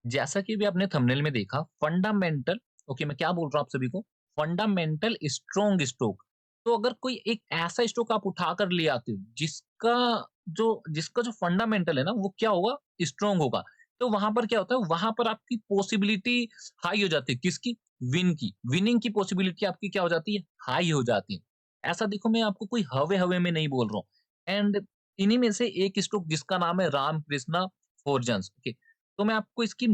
जैसा कि अभी आपने थंबनेल में देखा फंडामेंटल। ओके, मैं क्या बोल रहा हूँ आप सभी को? Fundamental strong stroke. तो अगर कोई एक ऐसा स्ट्रोक आप उठा कर ले आते हो जिसका जो फंडामेंटल है ना वो क्या होगा? स्ट्रॉन्ग होगा। तो वहां पर क्या होता है, वहां पर आपकी पॉसिबिलिटी हाई हो जाती है। किसकी? विनिंग की पॉसिबिलिटी आपकी क्या हो जाती है? हाई हो जाती है। ऐसा देखो, मैं आपको कोई हवे हवे में नहीं बोल रहा हूँ। एंड इन्हीं में से एक स्ट्रोक जिसका नाम है राम कृष्णा फोर्जन्स। ओके, तो मैं आपको इसकी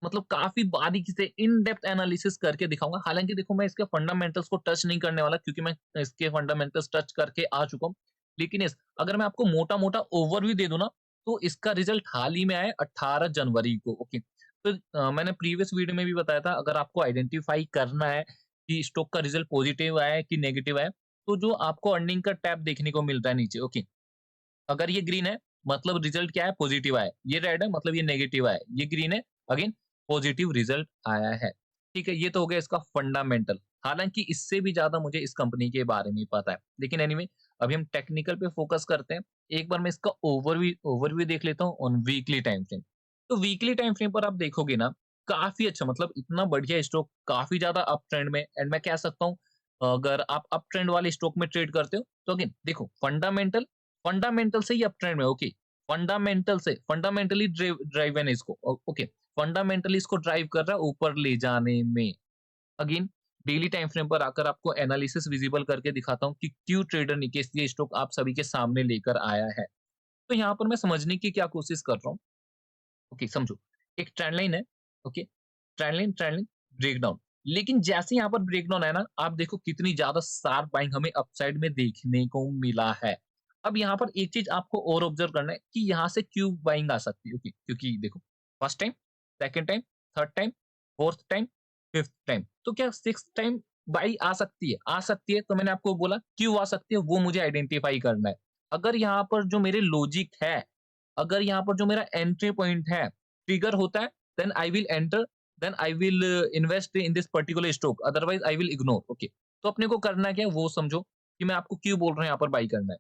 मतलब काफ़ी बारीकी से इन डेप्थ एनालिसिस करके दिखाऊँगा। हालाँकि देखो, मैं इसके फंडामेंटल्स को टच नहीं करने वाला क्योंकि मैं इसके फंडामेंटल्स टच करके आ चुका हूँ। लेकिन अगर मैं आपको मोटा-मोटा ओवरव्यू दे दूँ ना, तो इसका रिज़ल्ट हाल ही में आया है 18 जनवरी को। ओके। तो मैंने प्रीवियस वीडियो में भी बताया था, अगर आपको आइडेंटिफ़ाई करना है कि स्टॉक का रिज़ल्ट पॉज़िटिव आया है कि नेगेटिव आया है, तो जो आपको अर्निंग का टैब देखने को मिलता है नीचे। ओके। अगर ये ग्रीन है मतलब रिजल्ट क्या है? पॉजिटिव आया है। ये रेड है मतलब ये नेगेटिव आया है। ये ग्रीन है, अगेन पॉजिटिव रिजल्ट आया है। ठीक है, ये तो हो गया इसका फंडामेंटल। हालाँकि इससे भी ज़्यादा मुझे इस कंपनी के बारे में पता है। लेकिन एनीवे, अभी हम टेक्निकल पे फोकस करते हैं। एक बार मैं इसका ओवरव्यू देख लेता हूँ ऑन वीकली टाइम फ्रेम। तो वीकली टाइम फ्रेम पर आप देखोगे ना, काफ़ी अच्छा, मतलब इतना बढ़िया स्टॉक, काफ़ी ज़्यादा अप ट्रेंड में। एंड मैं कह सकता हूँ, अगर आप अप ट्रेंड वाले स्टॉक में ट्रेड करते हो, तो अगेन देखो, फंडामेंटल से ही अप ट्रेंड में। ओके, फंडामेंटली ड्राइवन है इसको। ओके, फंडामेंटली इसको ड्राइव कर रहा है ऊपर ले जाने में। अगेन, डेली टाइम फ्रेम पर आकर आपको एनालिसिस विजिबल करके दिखाता हूँ कि क्यों ट्रेडर निकेश ये स्टॉक आप सभी के सामने लेकर आया है। तो यहाँ पर मैं समझने की क्या कोशिश कर रहा हूँ। ओके, समझो, एक ट्रेंड लाइन है। Okay, trend line breakdown. लेकिन जैसे यहाँ पर ब्रेकडाउन है ना, आप देखो कितनी ज्यादा शार्प बाइंग हमें अपसाइड में देखने को मिला है। अब यहाँ पर एक चीज आपको और ऑब्जर्व करना है कि यहाँ से क्यों बाइंग आ सकती है। ओके, क्योंकि देखो, first time, second time, third time, fourth time, fifth time, तो क्या सिक्स टाइम बाई आ सकती है? आ सकती है। तो मैंने आपको बोला क्यों आ सकती है, वो मुझे आइडेंटिफाई करना है। अगर यहाँ पर जो मेरे लॉजिक है, अगर यहाँ पर जो मेरा एंट्री पॉइंट है ट्रिगर होता है, then I will enter, then I will invest in this particular stock, otherwise I will ignore. Okay, तो अपने को करना क्या है वो समझो कि मैं आपको क्यों बोल रहा हूँ यहाँ पर बाई करना है।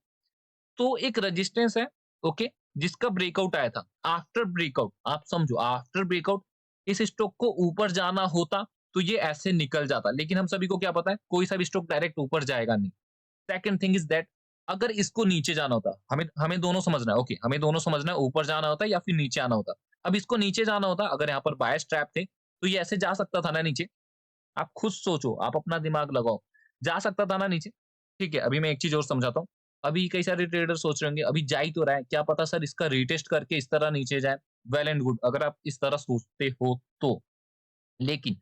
तो एक रेजिस्टेंस है। ओके, जिसका ब्रेकआउट आया था। आफ्टर ब्रेकआउट, आप समझो, आफ्टर ब्रेकआउट इस स्टॉक को ऊपर जाना होता तो ये ऐसे निकल जाता। लेकिन हम सभी को क्या पता है, कोई सा भी स्टॉक डायरेक्ट ऊपर जाएगा नहीं। सेकंड थिंग इज दैट, अगर इसको नीचे जाना होता, हमें हमें दोनों समझना है। ओके, हमें दोनों समझना है, ऊपर जाना होता है या फिर नीचे आना होता। अब इसको नीचे जाना होता, अगर यहाँ पर बायस ट्रैप थे तो ये ऐसे जा सकता था ना नीचे। आप खुद सोचो, आप अपना दिमाग लगाओ, जा सकता था ना नीचे। ठीक है, अभी मैं एक चीज और समझाता हूँ। अभी कई सारे ट्रेडर सोच रहे होंगे अभी जा ही तो रहा है, क्या पता सर इसका रीटेस्ट करके इस तरह नीचे जाए। वेल एंड गुड, अगर आप इस तरह सोचते हो तो। लेकिन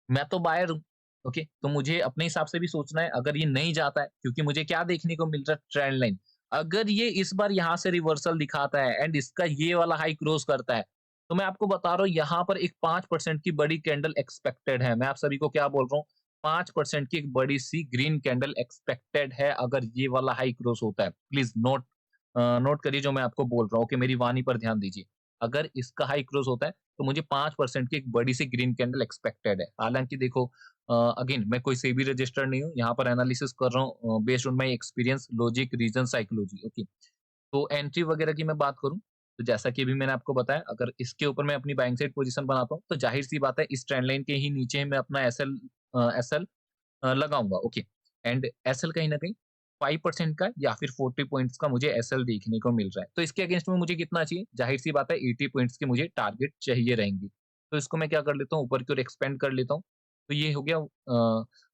मैं तो बायर हूँ। ओके, तो मुझे अपने हिसाब से भी सोचना है। अगर ये नहीं जाता है, क्योंकि मुझे क्या देखने को मिल रहा है, ट्रेंड लाइन। अगर ये इस बार यहाँ से रिवर्सल दिखाता है एंड इसका ये वाला हाई क्रॉस करता है, तो मैं आपको बता रहा हूँ यहाँ पर एक 5% की बड़ी कैंडल एक्सपेक्टेड है। मैं आप सभी को क्या बोल रहा हूँ, 5% की एक बड़ी सी ग्रीन कैंडल एक्सपेक्टेड है अगर ये वाला हाई क्रॉस होता है। प्लीज नोट करिए जो मैं आपको बोल रहा हूँ। ओके, मेरी वाणी पर ध्यान दीजिए। अगर इसका हाई क्रॉस होता है तो मुझे 5% की एक बड़ी सी ग्रीन कैंडल एक्सपेक्टेड है। हालाँकि देखो, अगेन मैं कोई सेबी रजिस्टर्ड नहीं हूँ, यहाँ पर एनालिसिस कर रहा हूँ based on my experience, logic, reason, psychology. Okay, तो एंट्री वगैरह की मैं बात करूँ, तो जैसा कि अभी मैंने आपको बताया, अगर इसके ऊपर मैं अपनी बाइंग साइड पोज़ीशन बनाता हूँ, तो ज़ाहिर-सी बात है इस ट्रेंड लाइन के ही नीचे मैं अपना एसएल लगाऊँगा। ओके, एंड एसएल कहीं न कहीं 5% का या फिर 40 पॉइंट्स का मुझे एसएल देखने को मिल रहा है। तो इसके अगेंस्ट में मुझे कितना चाहिए? ज़ाहिर-सी बात है 80 पॉइंट्स के मुझे टारगेट चाहिए रहेंगी। तो इसको मैं क्या कर लेता हूँ, ऊपर की ओर एक्सपेंड कर लेता हूँ। तो ये हो गया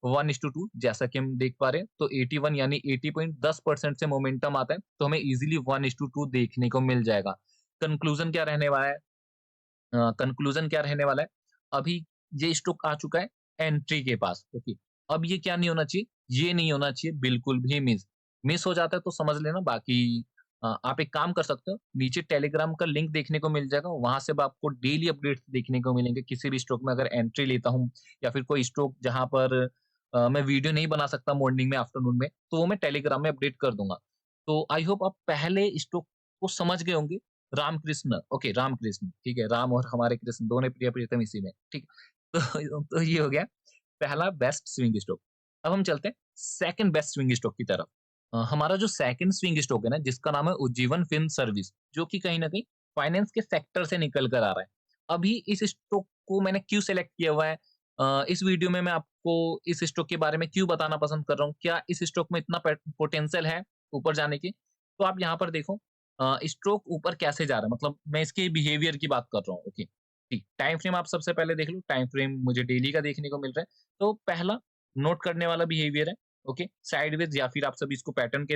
1:2 जैसा कि हम देख पा रहे हैं। तो 81 यानी 80 पॉइंट 10% से मोमेंटम आता है, तो हमें ईज़िली 1:2 देखने को मिल जाएगा। कंक्लूज़न क्या रहने वाला है? कंक्लूज़न क्या रहने वाला है? अभी ये स्टॉक आ चुका है एंट्री के पास। ओके, अब ये क्या नहीं होना चाहिए? ये नहीं होना चाहिए बिल्कुल भी मिस। मिस हो जाता है तो समझ लेना। बाकी आप एक काम कर सकते हो, नीचे टेलीग्राम का लिंक देखने को मिल जाएगा, वहाँ से अब आपको डेली अपडेट्स देखने को मिलेंगे। किसी भी स्टॉक में अगर एंट्री लेता हूँ या फिर कोई स्टॉक जहाँ पर मैं वीडियो नहीं बना सकता मॉर्निंग में, आफ्टरनून में, तो वो मैं टेलीग्राम में अपडेट कर दूँगा। तो आई होप आप पहले स्टॉक को समझ गए होंगे। रामकृष्ण, ओके, रामकृष्ण, ठीक है, राम और हमारे कृष्ण दोनों प्रिय प्रियतम इसी में, ठीक। तो ये हो गया पहला बेस्ट स्विंग स्ट्रोक। अब हम चलते हैं सेकंड बेस्ट स्विंग स्ट्रोक की तरफ। हमारा जो सेकंड स्विंग स्ट्रोक है ना, जिसका नाम है उज्जीवन फिल्म सर्विस, जो कि कहीं न कहीं फाइनेंस के सेक्टर से निकल कर आ रहा है। अभी इस स्टॉक को मैंने क्यों सेलेक्ट किया हुआ है? इस वीडियो में मैं आपको इस स्टॉक के बारे में क्यों बताना पसंद कर रहा हूँ? क्या इस स्टॉक में इतना पोटेंशियल है ऊपर जाने की? तो आप यहाँ पर देखो स्टॉक ऊपर कैसे जा रहा है, मतलब मैं इसके बिहेवियर की बात कर रहा हूँ, ओके। ठीक, टाइम फ्रेम आप सबसे पहले देख लो, टाइम फ्रेम मुझे डेली का देखने को मिल रहा है। तो पहला नोट करने वाला बिहेवियर है, ओके, साइडवेज या फिर आप सभी इसको पैटर्न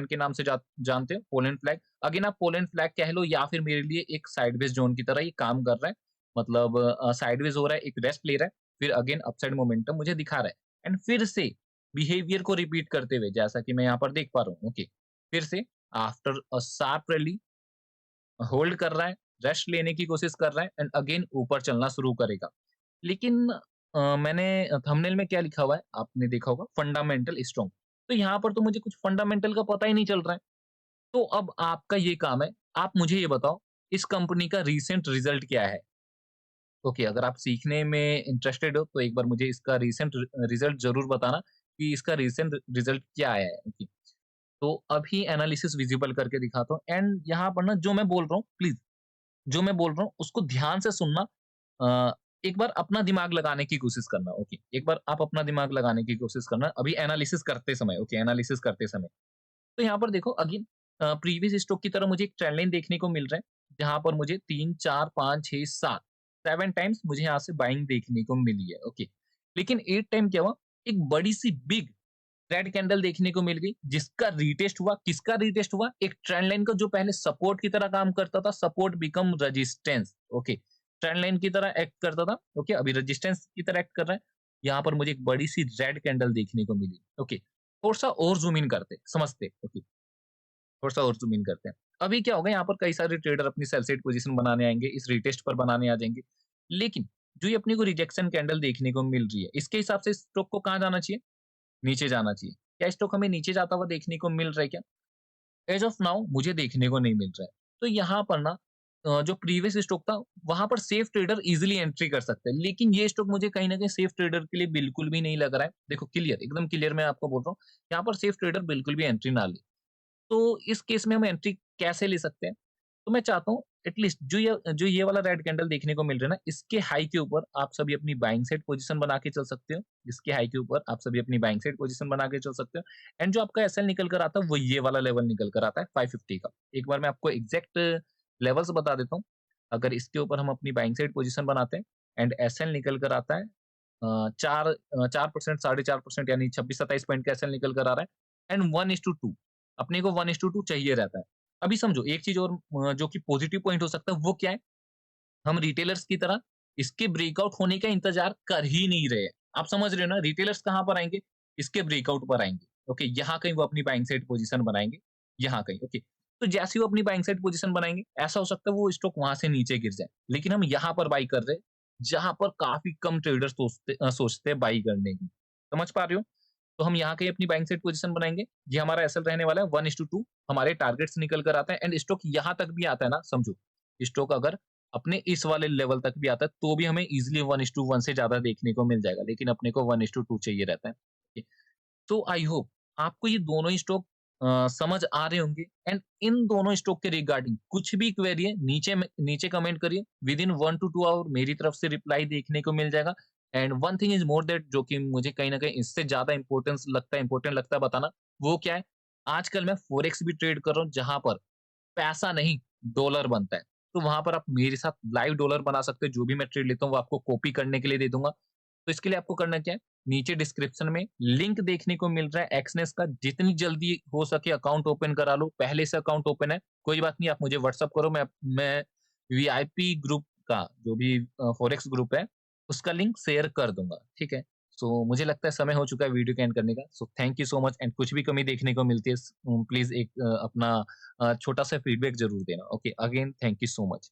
के नाम से जानते हो, पोलैंड फ्लैग। अगेन आप पोलैंड फ्लैग कह लो या फिर मेरे लिए एक साइडवेज जोन की तरह ये काम कर रहा है। मतलब साइडवेज हो रहा है, एक रेस्ट ले रहा है, फिर अगेन अपसाइड मोमेंटम मुझे दिखा रहा है एंड फिर से बिहेवियर को रिपीट करते हुए जैसा कि मैं यहाँ पर देख पा रहा हूँ, ओके। फिर से after a sharp rally hold कर रहा है, रेस्ट लेने की कोशिश कर रहा है एंड अगेन ऊपर चलना शुरू करेगा। लेकिन मैंने थंबनेल में क्या लिखा हुआ है, आपने देखा होगा फंडामेंटल स्ट्रांग। तो यहाँ पर तो मुझे कुछ फंडामेंटल का पता ही नहीं चल रहा है। तो अब आपका ये काम है, आप मुझे ये बताओ, इस कंपनी का रीसेंट रिजल्ट क्या है? ओके, अगर आप सीखने में इंटरेस्टेड हो, तो एक बार मुझे इसका रीसेंट रिजल्ट ज़रूर बताना कि इसका रीसेंट रिजल्ट क्या आया है? ओके, तो अभी एनालिसिस विज़िबल करके दिखाता हूँ एंड यहाँ पर ना जो मैं बोल रहा हूँ, प्लीज़ जो मैं बोल रहा हूँ उसको ध्यान से सुनना। एक बार अपना दिमाग लगाने की कोशिश करना, ओके। एक बार आप अपना दिमाग लगाने की कोशिश करना अभी एनालिसिस करते समय, ओके, एनालिसिस करते समय। तो यहाँ पर देखो अगेन प्रीवियस स्टॉक की तरह मुझे एक ट्रेंड लाइन देखने को मिल रहा है, जहाँ पर मुझे 3, 4, 5, 6, 7 7 टाइम्स मुझे यहाँ से बाइंग देखने को मिली है, ओके। लेकिन 8 टाइम क्या हुआ, एक बड़ी-सी बिग रेड कैंडल देखने को मिल गई, जिसका रीटेस्ट हुआ। किसका रीटेस्ट हुआ? एक ट्रेंड लाइन का जो पहले सपोर्ट की तरह काम करता था, support become resistance, okay. Trend line की तरह एक्ट करता था, ओके, अभी रेजिस्टेंस की तरह एक्ट कर रहा है। यहाँ पर मुझे एक बड़ी-सी रेड कैंडल देखने को मिली, ओके। थोड़ा-सा और ज़ूम इन करते, समझते, ओके। थोड़ा-सा और ज़ूम इन करते हैं। अभी क्या होगा, यहाँ पर कई सारे ट्रेडर अपनी सेल साइड पोज़ीशन बनाने आएँगे, इस रीटेस्ट पर बनाने आ जाएँगे। लेकिन जो ये अपने को रिजेक्शन कैंडल देखने को मिल रही है, इसके हिसाब से स्टॉक को कहाँ जाना चाहिए? नीचे जाना चाहिए। क्या स्टॉक हमें नीचे जाता हुआ देखने को मिल रहा है क्या? एज़ ऑफ नाउ मुझे देखने को नहीं मिल रहा है। तो यहाँ पर ना जो प्रीवियस स्टॉक था, वहाँ पर सेफ ट्रेडर ईज़िली एंट्री कर सकते हैं। लेकिन ये स्टॉक मुझे कहीं न कहीं सेफ ट्रेडर के लिए बिल्कुल भी नहीं लग रहा है। देखो क्लियर, एकदम क्लियर मैं आपको बोल रहा हूँ, यहाँ पर सेफ ट्रेडर बिल्कुल भी एंट्री ना ले। तो इस केस में हम एंट्री कैसे ले सकते हैं? तो मैं चाहता हूँ एटलीस्ट जो ये वाला रेड कैंडल देखने को मिल रहा है ना, इसके हाई के ऊपर आप सभी अपनी बाइंग साइड पोजीशन बना के चल सकते हो। इसके हाई के ऊपर आप सभी अपनी बाइंग साइड पोजीशन बना के चल सकते हो एंड जो आपका एसएल निकल कर आता है, वो ये वाला लेवल निकल कर आता है 550 का। एक बार मैं आपको एग्ज़ैक्ट लेवल्स बता देता हूँ। अगर इसके ऊपर हम अपनी बाइंग साइड पोजीशन बनाते हैं एंड एसएल निकल कर आता है 4% 4.5% यानी 26-27 पॉइंट का एसएल निकल कर आ रहा है एंड 1:2 अपने को 1:2 चाहिए रहता है। अभी समझो एक चीज़ और जो कि पॉजिटिव पॉइंट हो सकता है वो क्या है? हम रिटेलर्स की तरह इसके ब्रेकआउट होने का इंतज़ार कर ही नहीं रहे हैं। आप समझ रहे हो ना, रिटेलर्स कहाँ पर आएँगे? इसके ब्रेकआउट पर आएँगे। ओके, यहाँ कहीं वो अपनी बाइंग साइड पोज़ीशन बनाएँगे, यहाँ कहीं, ओके। तो जैसे ही वो अपनी बाइंग साइड पोज़ीशन बनाएँगे, ऐसा हो सकता है वो स्टॉक वहाँ से नीचे गिर जाए। लेकिन हम यहाँ पर बाय कर रहे हैं, जहाँ पर काफ़ी कम ट्रेडर्स सोचते हैं बाय करने की। समझ पा रहे हो? तो हम यहाँ कहीं अपनी बाइंग साइड पोज़ीशन बनाएँगे। ये हमारा एसएल रहने वाला है 1:2 हमारे टारगेट्स निकल कर आते हैं एंड स्टॉक यहाँ तक भी आता है ना, समझो, स्टॉक अगर अपने इस वाले लेवल तक भी आता है, तो भी हमें ईज़िली 1:1 से ज़्यादा देखने को मिल जाएगा, लेकिन अपने को 1:2 चाहिए रहता है। ठीक है। तो आई होप आपको ये दोनों ही स्टॉक समझ आ रहे होंगे एंड इन दोनों स्टॉक के रिगार्डिंग कुछ भी क्वेरी है, नीचे कमेंट करिए। विद इन 1 टू 2 आवर मेरी तरफ से रिप्लाई देखने को मिल जाएगा and one thing is more that, जो कि मुझे कहीं न कहीं इससे ज़्यादा इम्पोर्टेंट लगता है बताना, वो क्या है? आजकल मैं फॉरेक्स भी ट्रेड कर रहा हूँ, जहाँ पर पैसा नहीं, डॉलर बनता है। तो वहाँ पर आप मेरे साथ लाइव डॉलर बना सकते हो, जो भी मैं ट्रेड लेता हूँ वो आपको कॉपी करने के लिए दे दूँगा। तो इसके लिए आपको करना क्या है, नीचे डिस्क्रिप्शन में लिंक देखने को मिल रहा है एक्सनेस का, जितनी जल्दी हो सके अकाउंट ओपन करा लो। पहले से अकाउंट ओपन है, कोई बात नहीं, आप मुझे व्हाट्सएप करो, मैं वीआईपी ग्रुप का जो भी फॉरेक्स ग्रुप है, उसका लिंक शेयर कर दूँगा, ठीक है? सो मुझे लगता है समय हो चुका है वीडियो के एंड करने का। So thank you so much and कुछ भी कमी देखने को मिलती है प्लीज़ एक अपना छोटा-सा फीडबैक ज़रूर देना। Okay, again thank you so much.